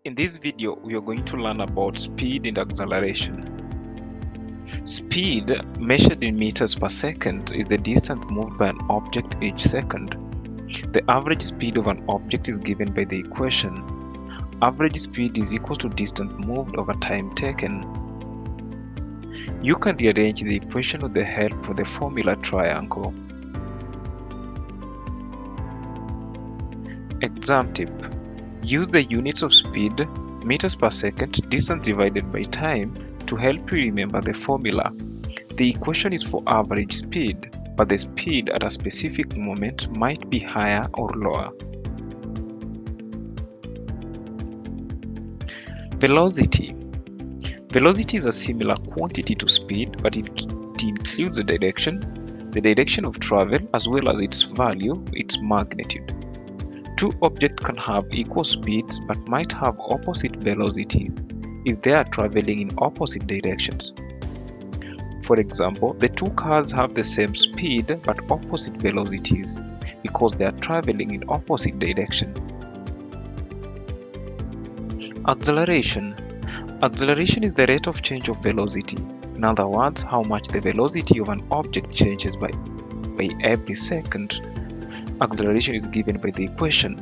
In this video, we are going to learn about speed and acceleration. Speed, measured in meters per second, is the distance moved by an object each second. The average speed of an object is given by the equation. Average speed is equal to distance moved over time taken. You can rearrange the equation with the help of the formula triangle. Exam tip. Use the units of speed, meters per second, distance divided by time, to help you remember the formula. The equation is for average speed, but the speed at a specific moment might be higher or lower. Velocity. Velocity is a similar quantity to speed, but it includes the direction of travel, as well as its value, its magnitude. Two objects can have equal speeds but might have opposite velocities if they are traveling in opposite directions. For example, the two cars have the same speed but opposite velocities because they are traveling in opposite directions. Acceleration. Acceleration is the rate of change of velocity. In other words, how much the velocity of an object changes by every second. Acceleration is given by the equation.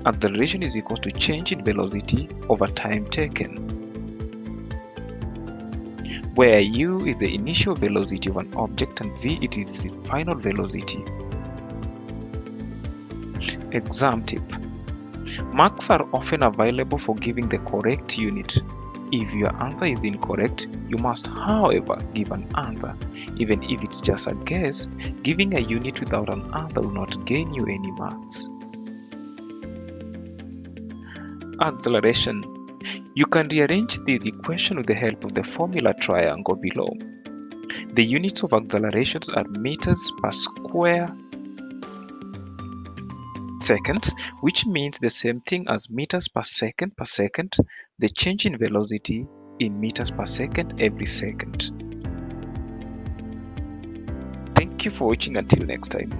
Acceleration is equal to change in velocity over time taken, where u is the initial velocity of an object and v it is the final velocity. Exam tip. Marks are often available for giving the correct unit. If your answer is incorrect, you must, however, give an answer. Even if it's just a guess, giving a unit without an answer will not gain you any marks. Acceleration. You can rearrange this equation with the help of the formula triangle below. The units of accelerations are meters per square second, which means the same thing as meters per second, the change in velocity in meters per second every second. Thank you for watching. Until next time.